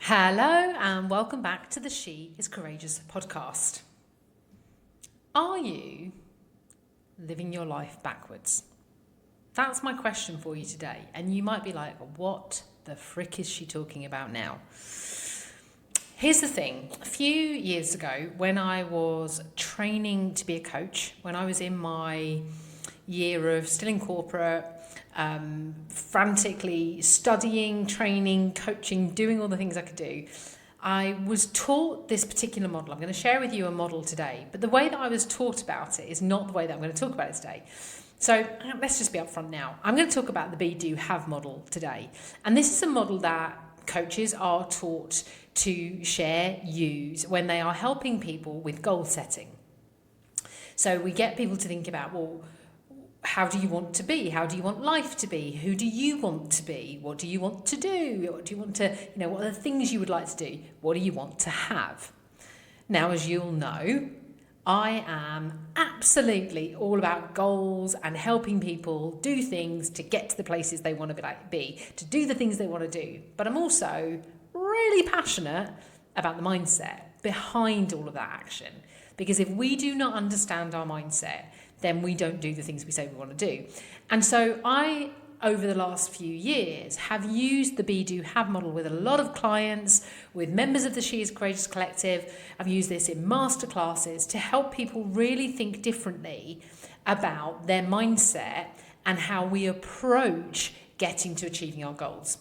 Hello and welcome back to the She is Courageous podcast. Are you living your life backwards? That's my question for you today. And you might be like, what the frick is she talking about now? Here's the thing. A few years ago, when I was training to be a coach, when I was in my year of still in corporate, frantically studying, training, coaching, doing all the things I could do, I was taught this particular model. I'm going to share with you a model today, but the way that I was taught about it is not the way that I'm going to talk about it today. So let's just be upfront now. I'm going to talk about the be, do, have model today. And this is a model that coaches are taught to share, use when they are helping people with goal setting. So we get people to think about, well, how do you want to be? How do you want life to be? Who do you want to be? What do you want to do? What do you want to, what are the things you would like to do? What do you want to have? Now, as you'll know, I am absolutely all about goals and helping people do things to get to the places they want to be, to do the things they want to do. But I'm also really passionate about the mindset behind all of that action. Because if we do not understand our mindset, then we don't do the things we say we want to do. And so I, over the last few years, have used the Be, Do, Have model with a lot of clients, with members of the She is Courageous Collective. I've used this in masterclasses to help people really think differently about their mindset and how we approach getting to achieving our goals.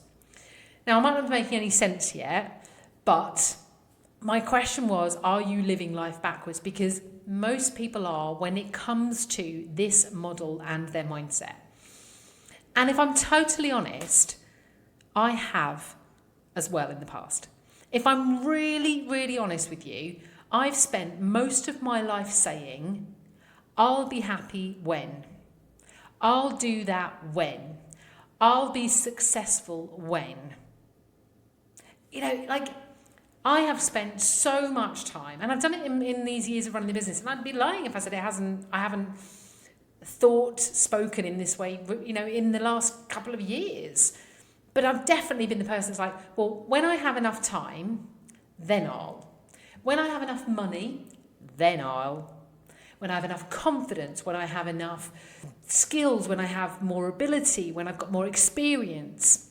Now, I might not be making any sense yet, but my question was, are you living life backwards? Because most people are when it comes to this model and their mindset. And if I'm totally honest, I have as well in the past. If I'm really, really honest with you, I've spent most of my life saying, I'll be happy when. I'll do that when. I'll be successful when. I have spent so much time, and I've done it in these years of running the business, and I'd be lying if I said I haven't thought, spoken in this way, in the last couple of years. But I've definitely been the person that's like, well, when I have enough time, then I'll. When I have enough money, then I'll. When I have enough confidence, when I have enough skills, when I have more ability, when I've got more experience.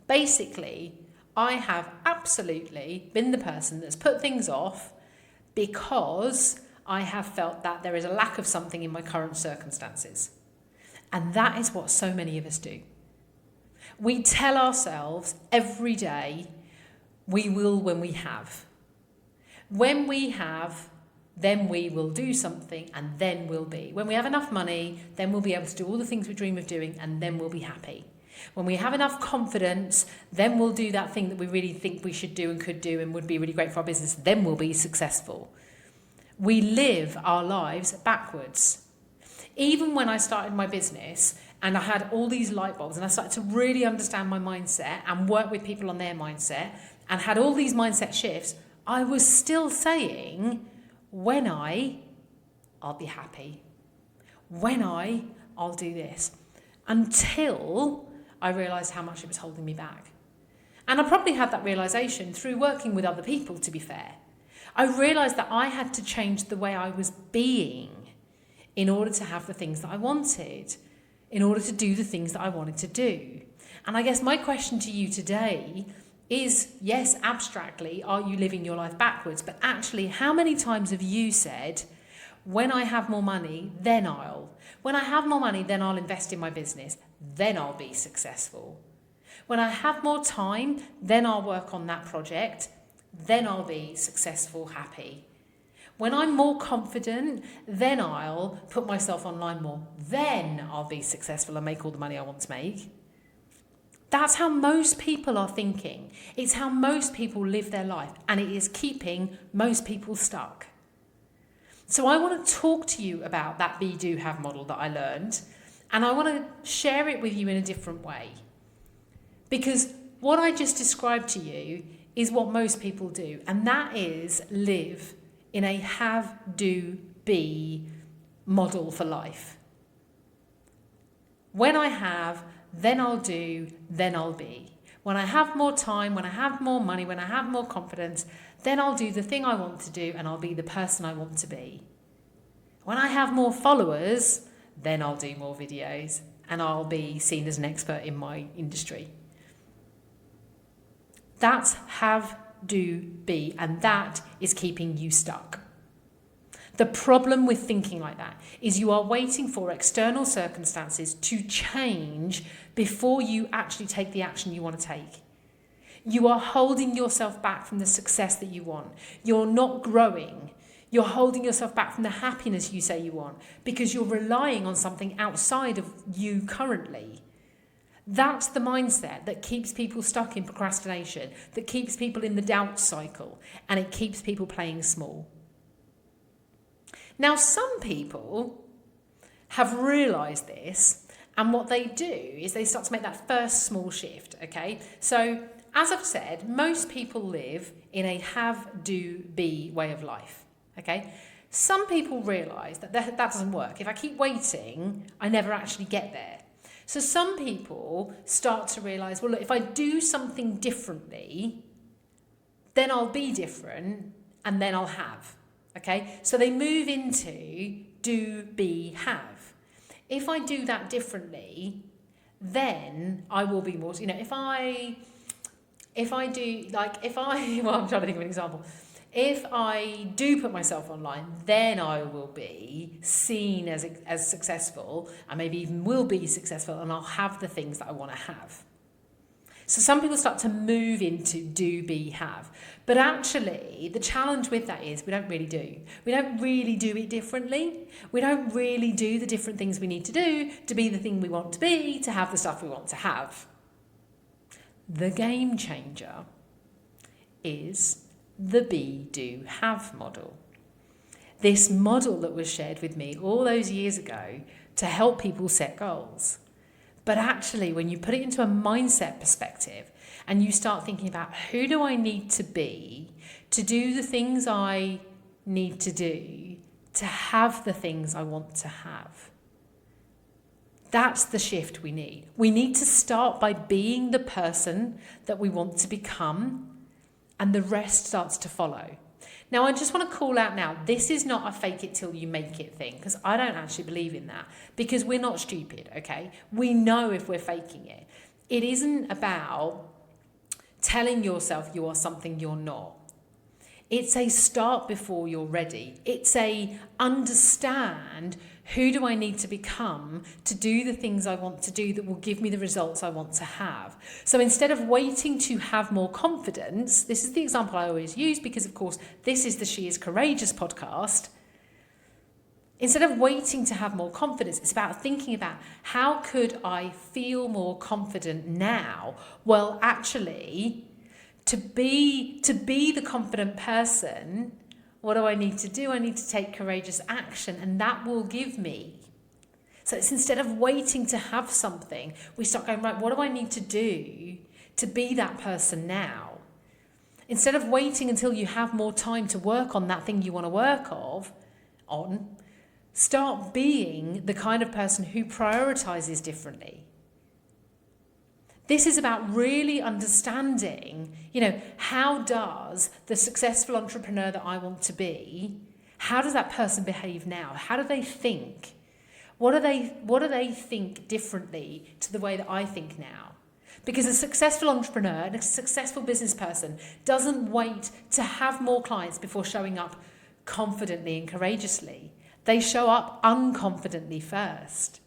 Basically, I have absolutely been the person that's put things off because I have felt that there is a lack of something in my current circumstances. And that is what so many of us do. We tell ourselves every day, we will when we have. When we have, then we will do something and then we'll be. When we have enough money, then we'll be able to do all the things we dream of doing and then we'll be happy. When we have enough confidence, then we'll do that thing that we really think we should do and could do and would be really great for our business. Then we'll be successful. We live our lives backwards. Even when I started my business and I had all these light bulbs and I started to really understand my mindset and work with people on their mindset and had all these mindset shifts, I was still saying, when I'll be happy. When I'll do this. Until I realised how much it was holding me back. And I probably had that realisation through working with other people, to be fair. I realised that I had to change the way I was being in order to have the things that I wanted, in order to do the things that I wanted to do. And I guess my question to you today is, yes, abstractly, are you living your life backwards? But actually, how many times have you said, when I have more money, then I'll. When I have more money, then I'll invest in my business. Then I'll be successful. When I have more time, then I'll work on that project. Then I'll be successful, happy. When I'm more confident, then I'll put myself online more. Then I'll be successful and make all the money I want to make. That's how most people are thinking. It's how most people live their life. And it is keeping most people stuck. So I want to talk to you about that Be, Do, Have model that I learned, and I want to share it with you in a different way. Because what I just described to you is what most people do, and that is live in a have, do, be model for life. When I have, then I'll do, then I'll be. When I have more time, when I have more money, when I have more confidence, then I'll do the thing I want to do and I'll be the person I want to be. When I have more followers, then I'll do more videos and I'll be seen as an expert in my industry. That's have, do, be, and that is keeping you stuck. The problem with thinking like that is you are waiting for external circumstances to change before you actually take the action you want to take. You are holding yourself back from the success that you want. You're not growing. You're holding yourself back from the happiness you say you want because you're relying on something outside of you currently. That's the mindset that keeps people stuck in procrastination, that keeps people in the doubt cycle, and it keeps people playing small. Now, some people have realised this, and what they do is they start to make that first small shift, okay? So, as I've said, most people live in a have, do, be way of life, okay? Some people realise that doesn't work. If I keep waiting, I never actually get there. So some people start to realise, well, look, if I do something differently, then I'll be different and then I'll have, okay? So they move into do, be, have. If I do that differently, then I will be more, well, I'm trying to think of an example. If I do put myself online, then I will be seen as successful and maybe even will be successful and I'll have the things that I want to have. So some people start to move into do, be, have. But actually, the challenge with that is we don't really do. We don't really do it differently. We don't really do the different things we need to do to be the thing we want to be, to have the stuff we want to have. The game changer is the be, do, have model. This model that was shared with me all those years ago to help people set goals. But actually, when you put it into a mindset perspective and you start thinking about who do I need to be to do the things I need to do to have the things I want to have, that's the shift we need. We need to start by being the person that we want to become, and the rest starts to follow. Now, I just want to call out now, this is not a fake it till you make it thing, because I don't actually believe in that, because we're not stupid, okay? We know if we're faking it. It isn't about telling yourself you are something you're not. It's a start before you're ready. It's a understand who do I need to become to do the things I want to do that will give me the results I want to have. So instead of waiting to have more confidence, this is the example I always use because, of course, this is the She Is Courageous podcast. Instead of waiting to have more confidence, it's about thinking about how could I feel more confident now? Well, actually, to be the confident person, what do I need to do? I need to take courageous action, and that will give me. So it's instead of waiting to have something, we start going, right, what do I need to do to be that person now? Instead of waiting until you have more time to work on that thing you want to work on, start being the kind of person who prioritizes differently. This is about really understanding, how does the successful entrepreneur that I want to be, how does that person behave now? How do they think? What do they think differently to the way that I think now? Because a successful entrepreneur and a successful business person doesn't wait to have more clients before showing up confidently and courageously. They show up unconfidently first.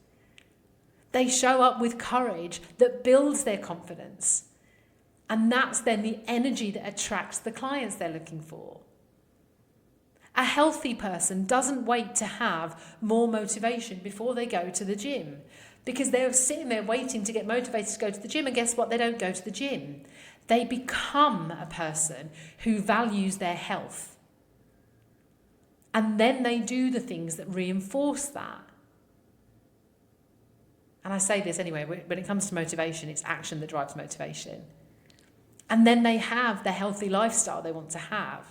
They show up with courage that builds their confidence. And that's then the energy that attracts the clients they're looking for. A healthy person doesn't wait to have more motivation before they go to the gym, because they're sitting there waiting to get motivated to go to the gym, and guess what? They don't go to the gym. They become a person who values their health. And then they do the things that reinforce that. And I say this anyway, when it comes to motivation, it's action that drives motivation. And then they have the healthy lifestyle they want to have.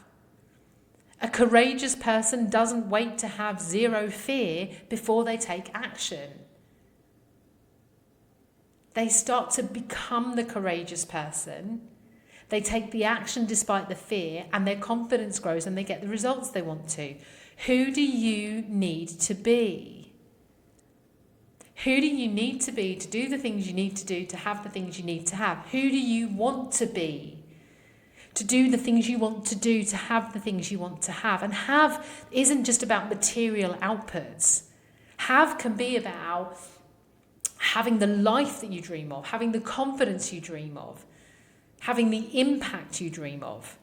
A courageous person doesn't wait to have zero fear before they take action. They start to become the courageous person. They take the action despite the fear, and their confidence grows and they get the results they want to. Who do you need to be? Who do you need to be to do the things you need to do, to have the things you need to have? Who do you want to be to do the things you want to do, to have the things you want to have? And have isn't just about material outputs. Have can be about having the life that you dream of, having the confidence you dream of, having the impact you dream of.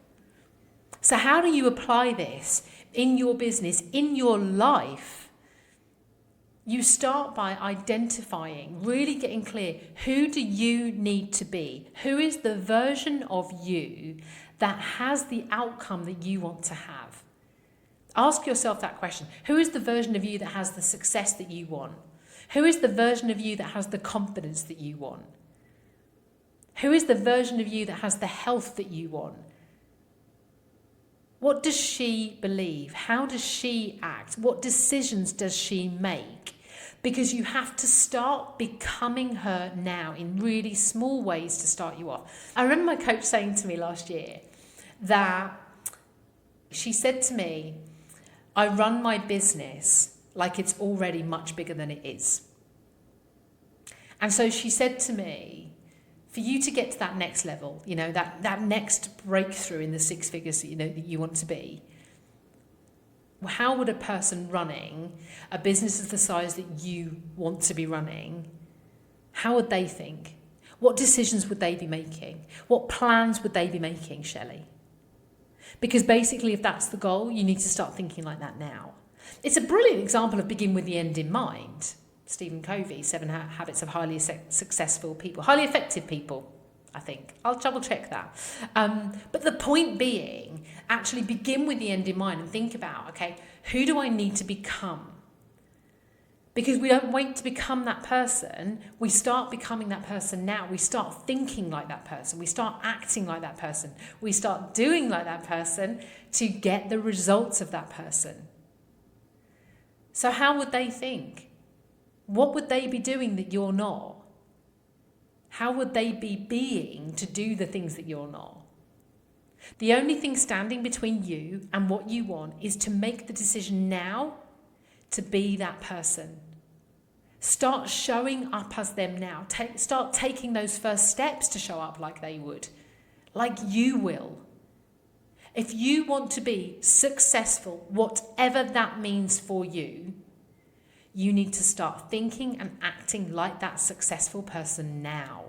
So how do you apply this in your business, in your life? You start by identifying, really getting clear, who do you need to be? Who is the version of you that has the outcome that you want to have? Ask yourself that question. Who is the version of you that has the success that you want? Who is the version of you that has the confidence that you want? Who is the version of you that has the health that you want? What does she believe? How does she act? What decisions does she make? Because you have to start becoming her now in really small ways to start you off. I remember my coach saying to me last year that she said to me, I run my business like it's already much bigger than it is. And so she said to me, for you to get to that next level, that next breakthrough in the six figures that you want to be, how would a person running a business of the size that you want to be running, how would they think? What decisions would they be making? What plans would they be making, Shelley? Because basically, if that's the goal, you need to start thinking like that now. It's a brilliant example of begin with the end in mind. Stephen Covey, 7 Habits of Highly Successful People. Highly effective people, I think. I'll double check that. But the point being, actually begin with the end in mind and think about, okay, who do I need to become? Because we don't wait to become that person. We start becoming that person now. We start thinking like that person. We start acting like that person. We start doing like that person to get the results of that person. So how would they think? What would they be doing that you're not? How would they be being to do the things that you're not? The only thing standing between you and what you want is to make the decision now to be that person. Start showing up as them now. Start taking those first steps to show up like they would, like you will. If you want to be successful, whatever that means for you, you need to start thinking and acting like that successful person now.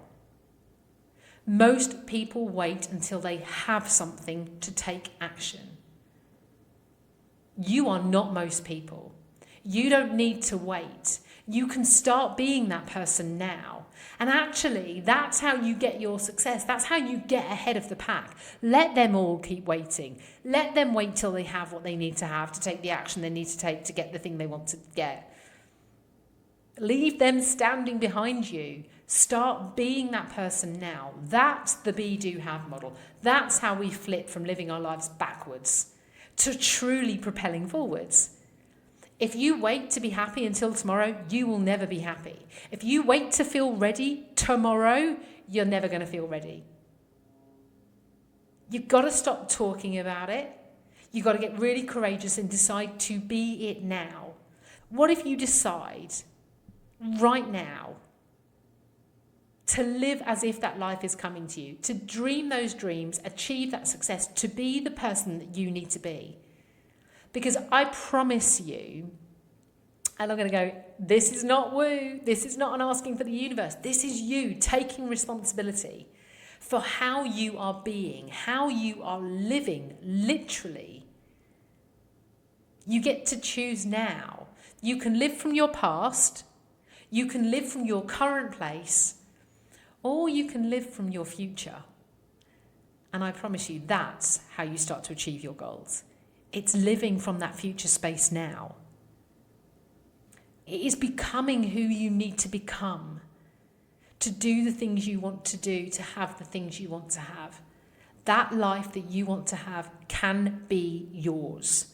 Most people wait until they have something to take action. You are not most people. You don't need to wait. You can start being that person now. And actually, that's how you get your success. That's how you get ahead of the pack. Let them all keep waiting. Let them wait till they have what they need to have to take the action they need to take to get the thing they want to get. Leave them standing behind you. Start being that person now. That's the be, do, have model. That's how we flip from living our lives backwards to truly propelling forwards. If you wait to be happy until tomorrow, you will never be happy. If you wait to feel ready tomorrow, you're never going to feel ready. You've got to stop talking about it. You've got to get really courageous and decide to be it now. What if you decide right now to live as if that life is coming to you, to dream those dreams, achieve that success, to be the person that you need to be? Because I promise you, and I'm going to go, this is not woo, this is not an asking for the universe, this is you taking responsibility for how you are being, how you are living, literally. You get to choose now. You can live from your past, you can live from your current place, or you can live from your future. And I promise you, that's how you start to achieve your goals. It's living from that future space now. It is becoming who you need to become, to do the things you want to do, to have the things you want to have. That life that you want to have can be yours.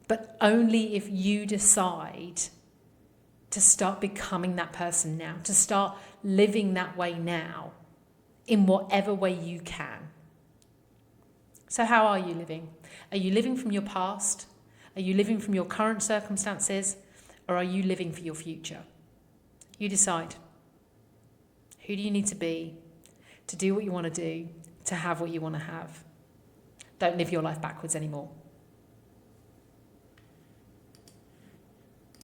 But only if you decide to start becoming that person now, to start living that way now, in whatever way you can. So how are you living? Are you living from your past? Are you living from your current circumstances? Or are you living for your future? You decide. Who do you need to be to do what you want to do, to have what you want to have? Don't live your life backwards anymore.